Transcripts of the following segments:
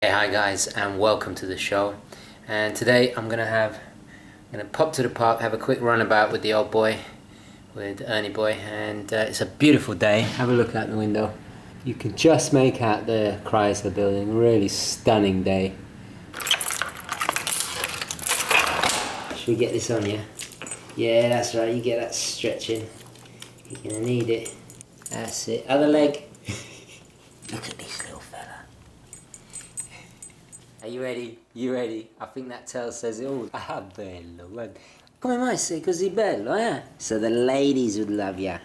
Hey, hi guys, and welcome to the show. And today I'm gonna pop to the park, have a quick runabout with the old boy, with Ernie boy, and it's a beautiful day. Have a look out the window. You can just make out the Chrysler building. Really stunning day. Should we get this on you? Yeah, that's right. You get that stretching. You're gonna need it. That's it. Other leg. Look at this little fella. Are you ready? You ready? I think that tail says it all. Ah, bello. Come mai sei così bello, eh? So the ladies would love ya.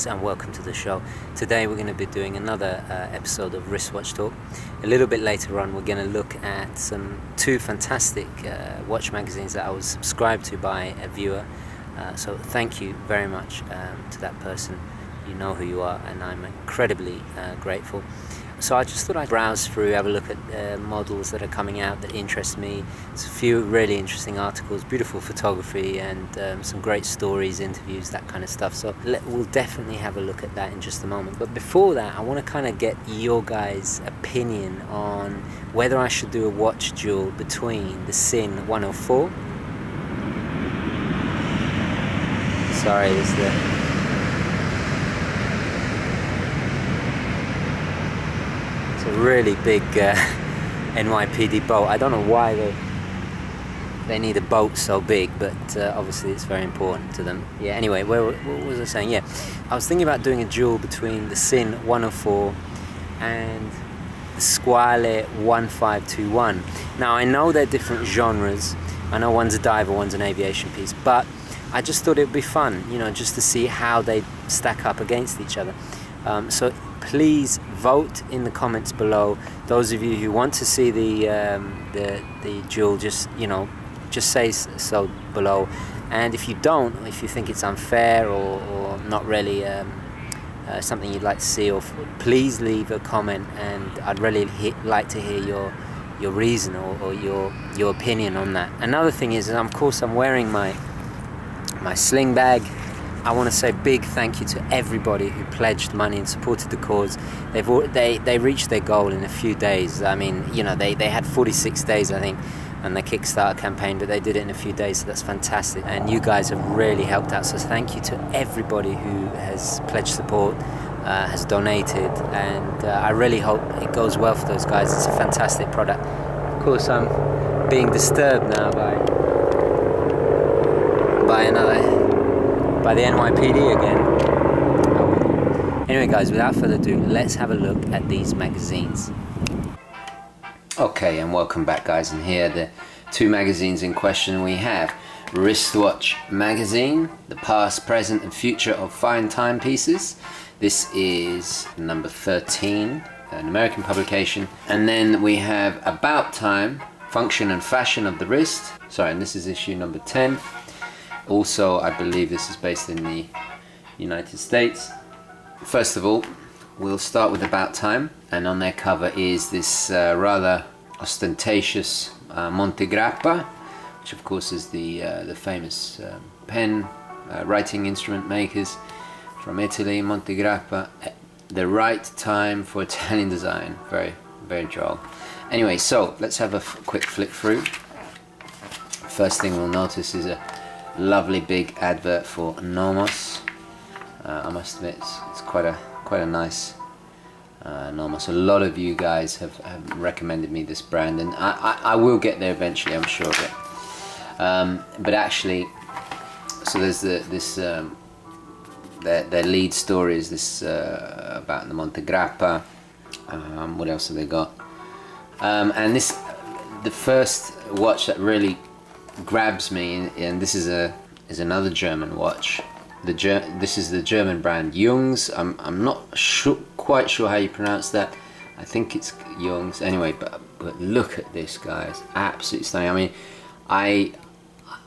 And welcome to the show. Today we're going to be doing another episode of Wristwatch Talk. A little bit later on we're going to look at two fantastic watch magazines that I was subscribed to by a viewer. So thank you very much to that person. You know who you are, and I'm incredibly grateful. So I just thought I'd browse through, have a look at models that are coming out that interest me. There's a few really interesting articles, beautiful photography, and some great stories, interviews, that kind of stuff. So we'll definitely have a look at that in just a moment. But before that, I want to kind of get your guys' opinion on whether I should do a watch duel between the Sinn 104. Sorry, this is the... a really big NYPD boat. I don't know why they need a boat so big, but obviously it's very important to them. Yeah, anyway, what was I saying? Yeah, I was thinking about doing a duel between the Sinn 104 and the Squale 1521. Now, I know they're different genres. I know one's a diver, one's an aviation piece, but I just thought it would be fun, you know, just to see how they stack up against each other. So please vote in the comments below. Those of you who want to see the duel, just say so below. And if you don't, if you think it's unfair or not really something you'd like to see, or please leave a comment, and I'd really like to hear your reason or your opinion on that. Another thing is, of course, I'm wearing my sling bag. I want to say a big thank you to everybody who pledged money and supported the cause. They reached their goal in a few days. I mean, you know, they had 46 days, I think, on the Kickstarter campaign, but they did it in a few days, so that's fantastic. And you guys have really helped out, so thank you to everybody who has pledged support, has donated, and I really hope it goes well for those guys. It's a fantastic product. Of course, I'm being disturbed now by the NYPD again. Anyway guys, without further ado, let's have a look at these magazines. Okay, and welcome back guys, and here are the two magazines in question. We have Wristwatch Magazine, the past, present and future of fine timepieces. This is number 13, an American publication. And then we have About Time, Function and Fashion of the Wrist. Sorry, and this is issue number 10. Also, I believe this is based in the United States. First of all, we'll start with About Time, and on their cover is this rather ostentatious Montegrappa which of course is the famous pen writing instrument makers from Italy, Montegrappa. The right time for Italian design. Very, very droll. Anyway, so let's have a quick flick through. First thing we'll notice is a lovely big advert for Nomos. I must admit, it's quite a nice Nomos. A lot of you guys have recommended me this brand, and I will get there eventually, I'm sure of it. But actually, so there's their lead story is this about the Montegrappa. What else have they got? And the first watch that really grabs me, and this is another German watch. This is the German brand Jungs. I'm not quite sure how you pronounce that. I think it's Jungs. Anyway, but look at this, guys. Absolutely stunning. I mean,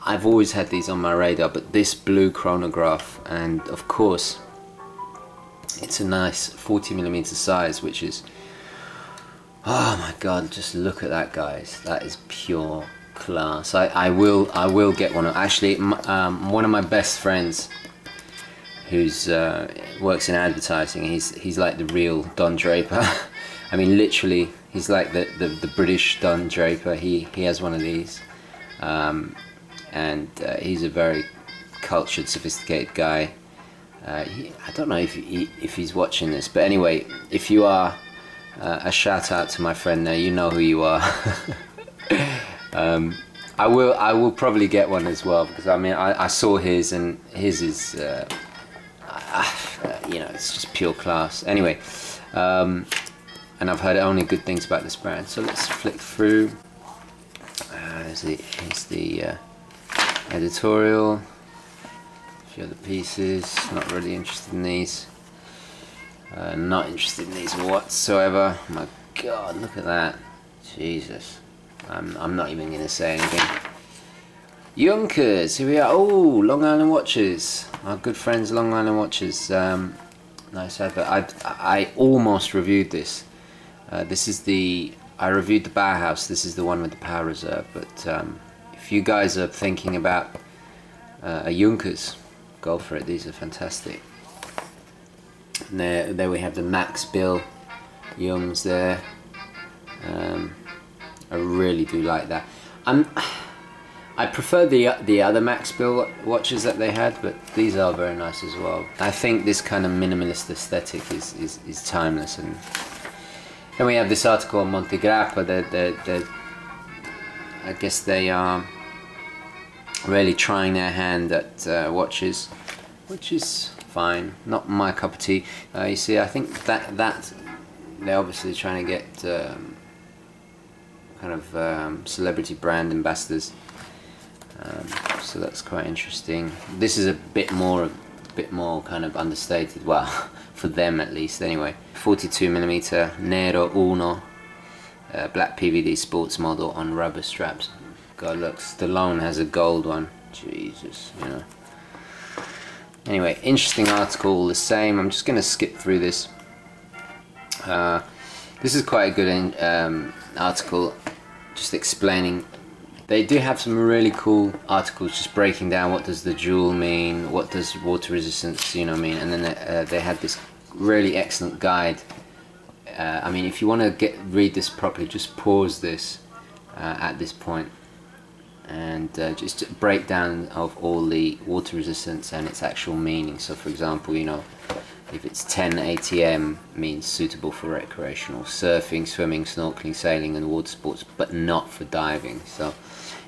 I've always had these on my radar, but this blue chronograph, and of course it's a nice 40mm size, which is, oh my god, just look at that, guys. That is pure class. I will get one. Actually, one of my best friends who's works in advertising, he's like the real Don Draper. I mean, literally, he's like the British Don Draper. He has one of these. And he's a very cultured, sophisticated guy. I don't know if he's watching this, but anyway, if you are, a shout out to my friend there. You know who you are. I will probably get one as well, because I mean I saw his, and his is you know, it's just pure class. Anyway, and I've heard only good things about this brand. So let's flick through. Here's the editorial, a few other pieces. Not really interested in these. Not interested in these whatsoever. My god, look at that. Jesus. I'm not even going to say anything. Junkers, here we are. Oh, Long Island Watches. Our good friends Long Island Watches. Nice advert. I almost reviewed this. I reviewed the Bauhaus. This is the one with the power reserve. But if you guys are thinking about a Junkers, go for it. These are fantastic. And there we have the Max Bill Jungs there. I really do like that. I prefer the other Max Bill watches that they had, but these are very nice as well. I think this kind of minimalist aesthetic is timeless. And then we have this article on Montegrappa. I guess they are really trying their hand at watches, which is fine. Not my cup of tea. You see, I think that they're obviously trying to get kind of celebrity brand ambassadors. So that's quite interesting. This is a bit more kind of understated. Well, for them at least. Anyway, 42mm Nero Uno, black PVD sports model on rubber straps. God, look, Stallone has a gold one. Jesus, you know. Anyway, interesting article all the same. I'm just going to skip through this. This is quite a good article, just explaining. They do have some really cool articles just breaking down what does the jewel mean, what does water resistance, you know, mean, and then they had this really excellent guide. I mean, if you want to read this properly, just pause this at this point and just a breakdown of all the water resistance and its actual meaning. So for example, you know, if it's 10 ATM means suitable for recreational surfing, swimming, snorkeling, sailing and water sports, but not for diving. So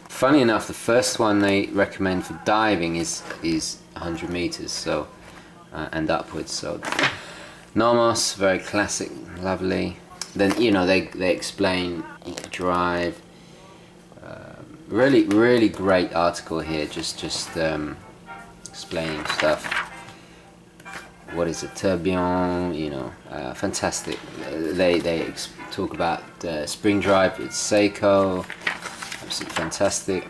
funny enough, the first one they recommend for diving is 100 meters, so and upwards. So Nomos, very classic, lovely. Then, you know, they explain drive. Really great article here, just explaining stuff. What is a tourbillon, you know, fantastic. They talk about spring drive, it's Seiko, absolutely fantastic.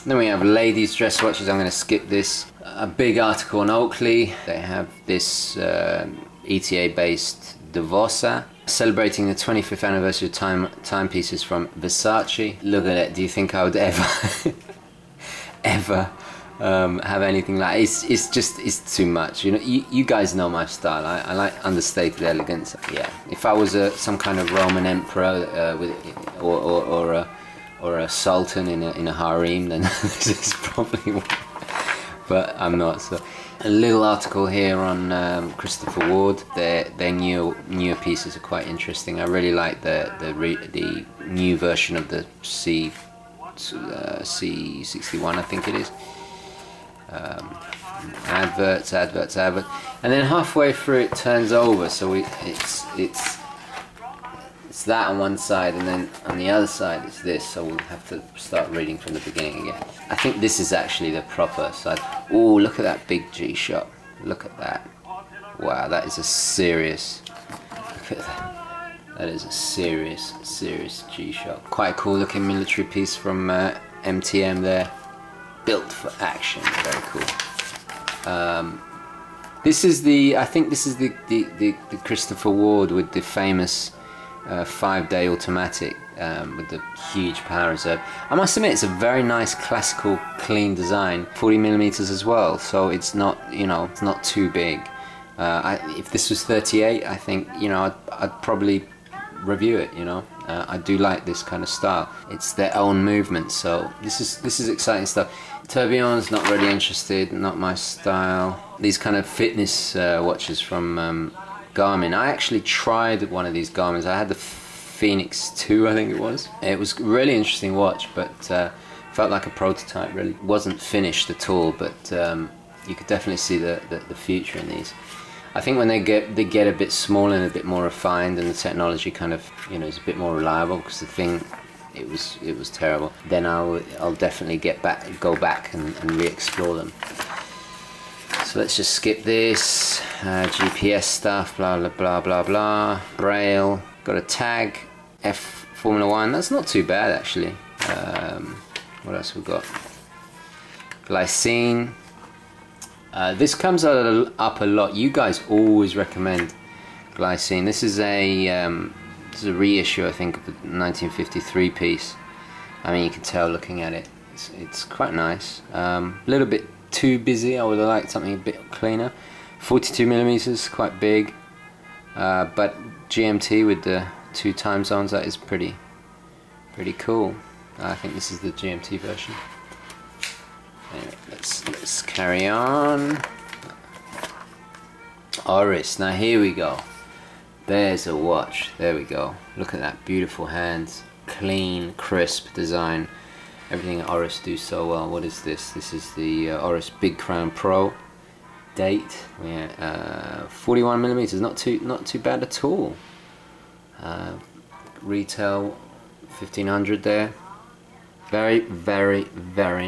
Then we have ladies dress watches. I'm going to skip this. A big article on Oakley. They have this ETA based Devosa, celebrating the 25th anniversary of timepieces from Versace. Look at it. Do you think I would ever ever have anything like it's too much. You know, you guys know my style. I like understated elegance. Yeah, if I was some kind of Roman emperor or a sultan in a harem, then this is probably one. But I'm not. So a little article here on Christopher Ward. Their newer pieces are quite interesting. I really like the new version of the C61, I think it is. Adverts, and then halfway through it turns over, so it's that on one side, and then on the other side it's this, so we'll have to start reading from the beginning again. I think this is actually the proper side. Oh, look at that big G shot. Look at that. Wow, that is a serious, look at that. That is a serious G shot. Quite a cool looking military piece from MTM there. Built for action, very cool. This is I think this is the Christopher Ward with the famous 5-day automatic with the huge power reserve. I must admit, it's a very nice classical clean design, 40mm as well, so it's not, you know, it's not too big. If this was 38, I think, you know, I'd probably review it, you know. I do like this kind of style. It's their own movement, so this is exciting stuff. Tourbillon's not really interested, not my style. These kind of fitness watches from Garmin. I actually tried one of these Garmins. I had the Phoenix 2, I think it was. It was a really interesting watch, but felt like a prototype. Really wasn't finished at all, but you could definitely see the future in these. I think when they get a bit smaller and a bit more refined, and the technology kind of, you know, is a bit more reliable, because the thing, it was terrible. Then I'll definitely go back and re-explore them. So let's just skip this. GPS stuff, blah blah blah blah blah. Braille. Got a tag. F Formula 1. That's not too bad actually. What else we got? Glycine. This comes up a lot. You guys always recommend Glycine. This is a reissue, I think, of the 1953 piece. I mean, you can tell looking at it. It's quite nice. A little bit too busy. I would have liked something a bit cleaner. 42mm, quite big. But GMT with the 2 time zones, that is pretty cool. I think this is the GMT version. Anyway, let's carry on. Oris. Now here we go. There's a watch. There we go. Look at that, beautiful hands, clean, crisp design. Everything Oris do so well. What is this? This is the Oris Big Crown Pro. Date, yeah, 41mm. Not too bad at all. Retail 1500 there. Very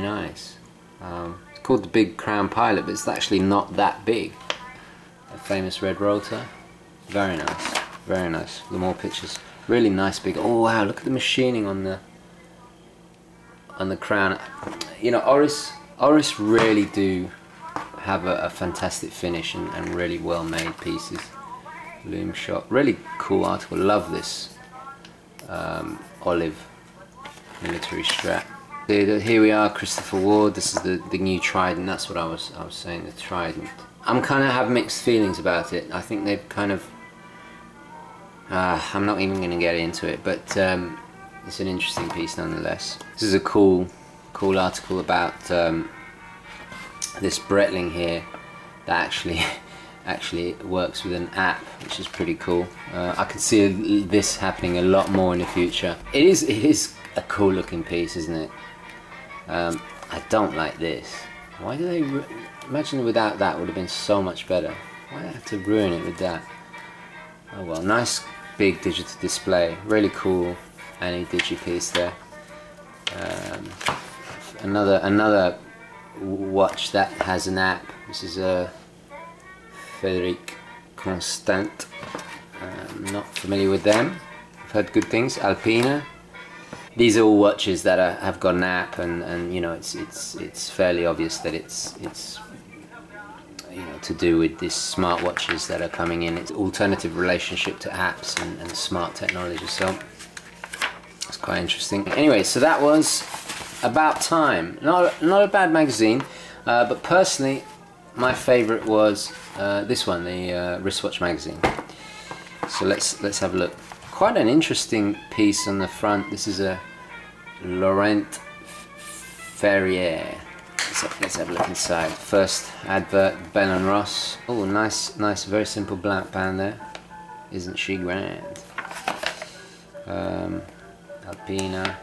nice. It's called the Big Crown Pilot, but it's actually not that big. A famous red rotor. Very nice, very nice. The more pictures, really nice big. Oh wow! Look at the machining on the crown. You know, Oris really do have a fantastic finish and really well made pieces. Loom shot, really cool article. Love this olive military strap. Here we are, Christopher Ward. This is the new Trident. That's what I was saying, the Trident. I'm kind of have mixed feelings about it. I think they've kind of I'm not even going to get into it, but it's an interesting piece nonetheless. This is a cool article about this Breitling here that actually works with an app, which is pretty cool. I can see this happening a lot more in the future. It is a cool looking piece, isn't it? I don't like this. Why do they imagine without that would have been so much better? Why do they have to ruin it with that? Oh well, nice big digital display, really cool Ani-Digi piece there. Another watch that has an app. This is a Frederic Constant. Not familiar with them. I've heard good things. Alpina. These are all watches that have got an app, and you know, it's fairly obvious that it's you know, to do with these smartwatches that are coming in. It's alternative relationship to apps and smart technology. So it's quite interesting. Anyway, so that was About Time. Not a bad magazine, but personally, my favourite was this one, the Wristwatch magazine. So let's have a look. Quite an interesting piece on the front. This is a Laurent Ferrier. Let's have a look inside. First advert, Bell & Ross. Oh, nice, very simple black band there. Isn't she grand? Alpina.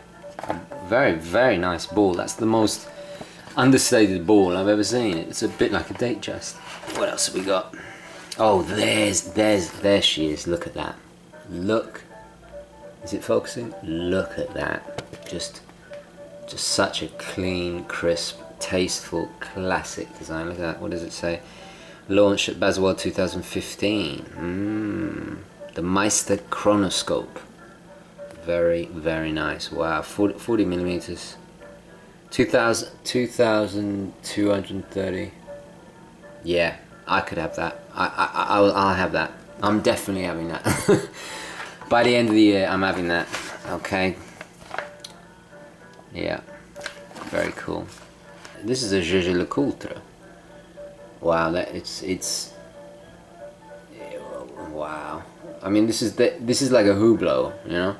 Very nice ball. That's the most understated ball I've ever seen. It's a bit like a date just. What else have we got? Oh, there she is. Look at that. Look. Is it focusing? Look at that. Just such a clean, crisp, tasteful, classic design. Look at that. What does it say? Launched at Baselworld 2015. The Meister Chronoscope. Very nice. Wow. 40 millimeters. 2,230. Yeah, I could have that. I'll have that. I'm definitely having that. By the end of the year, I'm having that. Okay. Yeah. Very cool. This is a Jaeger-LeCoultre. Wow, it's wow. I mean, this is like a Hublot, you know.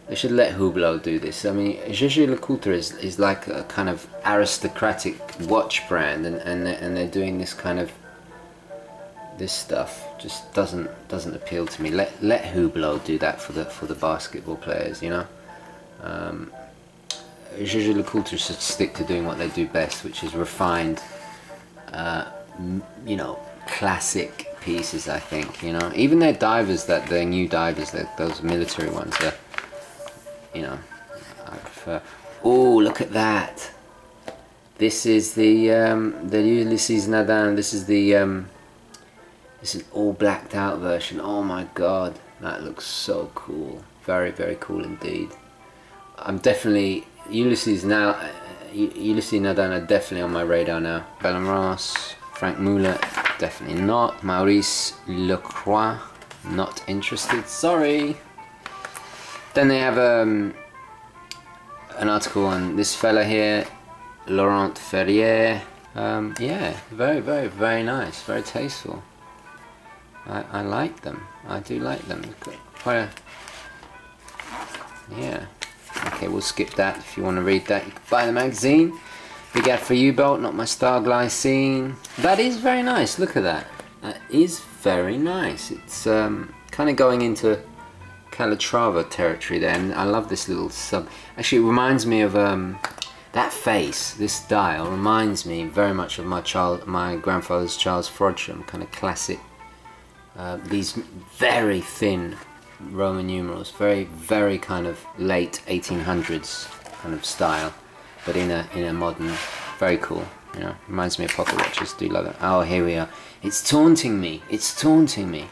They should let Hublot do this. I mean, Jaeger-LeCoultre is like a kind of aristocratic watch brand, and they're doing this kind of stuff. Just doesn't appeal to me. Let Hublot do that for the basketball players, you know. Jaeger-LeCoultre should stick to doing what they do best, which is refined, you know, classic pieces. I think, you know, even their divers, their new divers, those military ones, you know, I prefer. Oh, look at that! This is the Ulysse Nardin. This is all blacked out version. Oh my god, that looks so cool. Very cool indeed. I'm definitely Ulysse Nardin are definitely on my radar now. Bell & Ross, Franck Muller, definitely not. Maurice Lacroix, not interested. Sorry. Then they have an article on this fella here, Laurent Ferrier. Yeah, very nice, very tasteful. I like them. I do like them. Quite a, yeah. Okay, we'll skip that. If you want to read that, you can buy the magazine. Big ad for U-Bolt, not my star glycine. That is very nice. Look at that. That is very nice. It's kind of going into Calatrava territory there, and I love this little sub. Actually, it reminds me of that face. This dial reminds me very much of my grandfather's Charles Frodsham, kind of classic. These very thin Roman numerals, very kind of late 1800s kind of style, but in a modern, very cool. You know, reminds me of pocket watches. Do love it. Oh, here we are. It's taunting me. It's taunting me.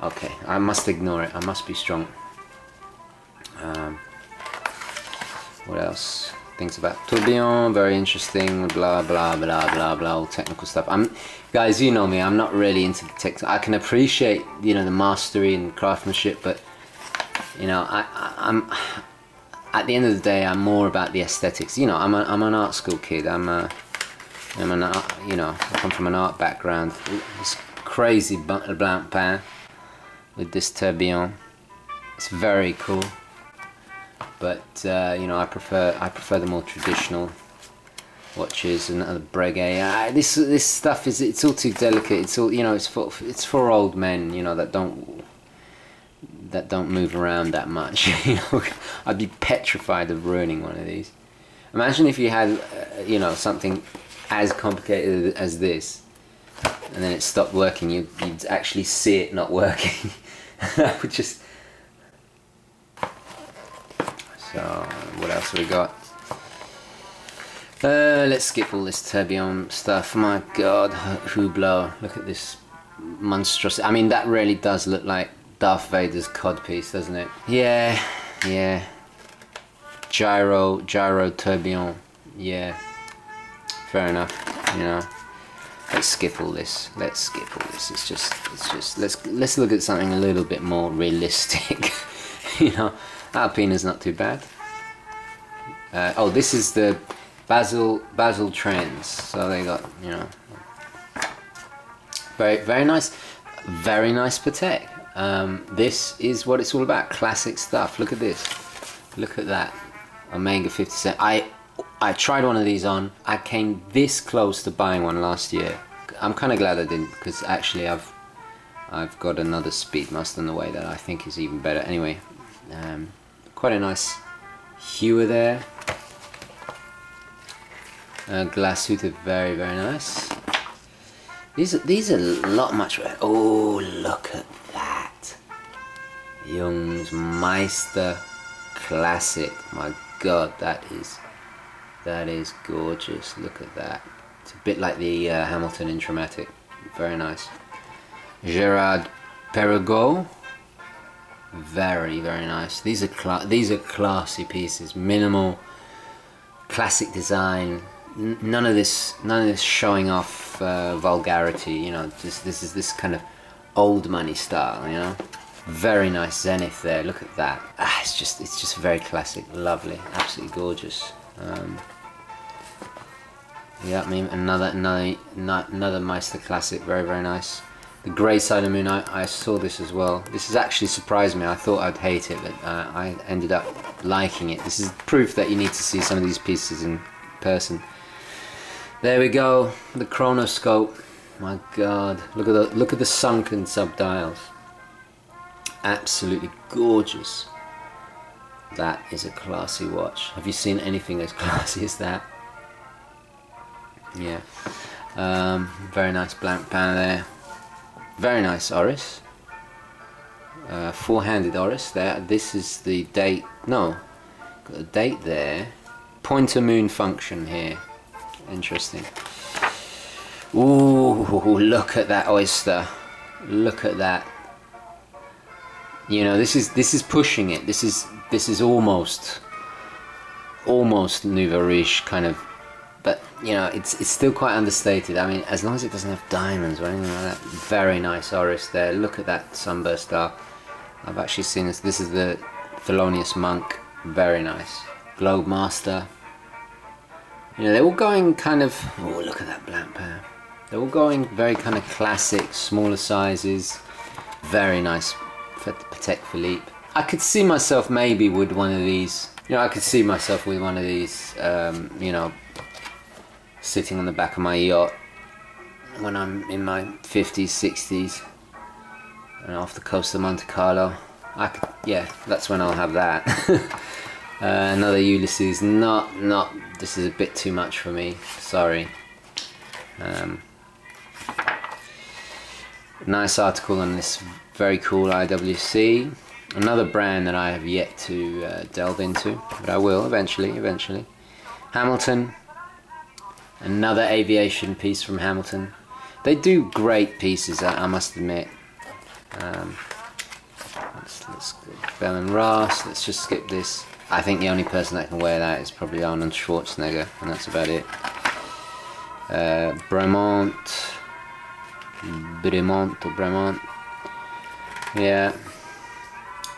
Okay, I must ignore it. I must be strong. What else? Things about tourbillon, very interesting. Blah blah blah blah blah. All technical stuff. Guys, you know me. I'm not really into the tech. I can appreciate, you know, the mastery and craftsmanship, but you know, I'm at the end of the day, I'm more about the aesthetics. You know, I'm an art school kid. I'm an art, you know, I come from an art background. This crazy blanc pain with this tourbillon. It's very cool, but you know, I prefer the more traditional watches and the Breguet. This stuff it's all too delicate. It's all, you know, it's for old men, you know, that don't move around that much. You know, I'd be petrified of ruining one of these. Imagine if you had you know, something as complicated as this, and then it stopped working. You'd actually see it not working. That would just. So what else have we got? Let's skip all this tourbillon stuff. My god, Hublot, look at this monstrosity. I mean, that really does look like Darth Vader's codpiece, doesn't it? Yeah. Gyro tourbillon. Yeah, fair enough. You know, let's skip all this. It's just let's look at something a little bit more realistic. You know, Alpina's not too bad. Oh, this is the Basel Trends. So they got, you know, very nice Patek. This is what it's all about. Classic stuff. Look at this. Look at that. Omega 57. I tried one of these on. I came this close to buying one last year. I'm kind of glad I didn't, because actually I've got another Speedmaster on the way that I think is even better. Anyway, quite a nice hue there. Glashütte, very nice. These are a lot much better. Oh, look at that. Young's Meister Classic. My God, that is gorgeous. Look at that. It's a bit like the Hamilton Intramatic. Very nice. Gerard Perregaux. Very nice. These are classy pieces. Minimal, classic design. None of this showing off vulgarity. You know, this is this kind of old money style. You know, very nice Zenith there. Look at that. It's just very classic. Lovely. Absolutely gorgeous. Yeah, I mean another Meister Classic, very nice. The Grey Side of the Moon, I saw this as well. This has actually surprised me. I thought I'd hate it, but I ended up liking it. This is proof that you need to see some of these pieces in person. There we go, the Chronoscope. My God, look at the sunken subdials. Absolutely gorgeous. That is a classy watch. Have you seen anything as classy as that? Yeah, very nice blank panel there. Very nice Oris. Four-handed Oris there. This is the date. No, got a date there. Pointer moon function here. Interesting. Ooh, look at that oyster. Look at that. You know, this is pushing it. This is almost Nouveau Riche kind of. But, you know, it's still quite understated. I mean, as long as it doesn't have diamonds or anything like that. Very nice Oris there. Look at that sunburst star. I've actually seen this. This is the Thelonious Monk. Very nice. Globe Master. You know, they're all going kind of... Oh, look at that black pair. They're all going very kind of classic, smaller sizes. Very nice Patek Philippe. I could see myself maybe with one of these. You know, I could see myself with one of these, you know, sitting on the back of my yacht when I'm in my 50s, 60s and off the coast of Monte Carlo. Yeah, that's when I'll have that. Another Ulysses. Not. This is a bit too much for me. Sorry. Nice article on this very cool IWC. Another brand that I have yet to delve into, but I will eventually. Hamilton. Another aviation piece from Hamilton. They do great pieces, I must admit. Let's go Bell and Ross. Let's just skip this. I think the only person that can wear that is probably Arnold Schwarzenegger, and that's about it. Bremont. Yeah.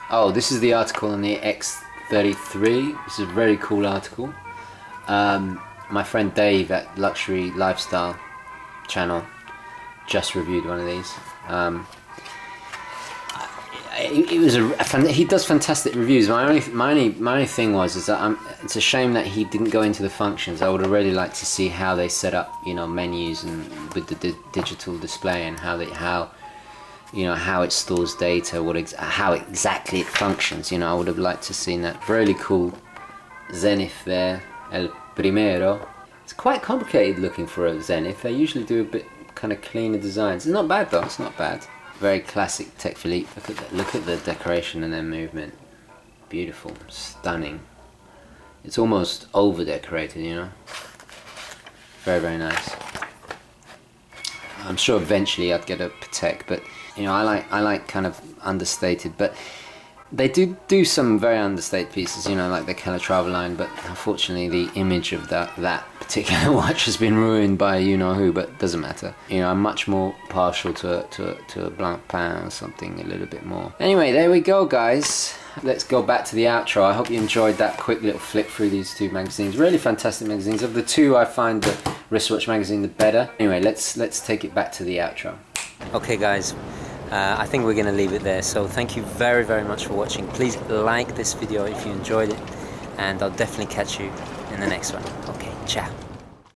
Oh, this is the article on the X33. This is a very cool article. My friend Dave at Luxury Lifestyle channel just reviewed one of these. It was he does fantastic reviews. My only thing is that it's a shame that he didn't go into the functions. I would have really liked to see how they set up, you know, menus and with the digital display and how you know, how it stores data, how exactly it functions. You know, I would have liked to seen that. Really cool Zenith there, El Primero. It's quite complicated looking for a Zenith. They usually do a bit kind of cleaner designs. It's not bad though. It's not bad. Very classic Patek Philippe. Look at that. Look at the decoration and then movement. Beautiful, stunning. It's almost over decorated, you know. Very nice. I'm sure eventually I'd get a Patek, but you know, I like kind of understated, but they do some very understated pieces, you know, like the Calatrava line, but unfortunately the image of that particular watch has been ruined by you know who, but doesn't matter. You know, I'm much more partial to a Blancpain or something a little bit more. Anyway, there we go, guys. let's go back to the outro. I hope you enjoyed that quick little flick through these two magazines. Really fantastic magazines. Of the two, I find the wristwatch magazine the better. Anyway, let's take it back to the outro. Okay guys, I think we're going to leave it there. So thank you very, very much for watching. Please like this video if you enjoyed it, and I'll definitely catch you in the next one. Okay, ciao.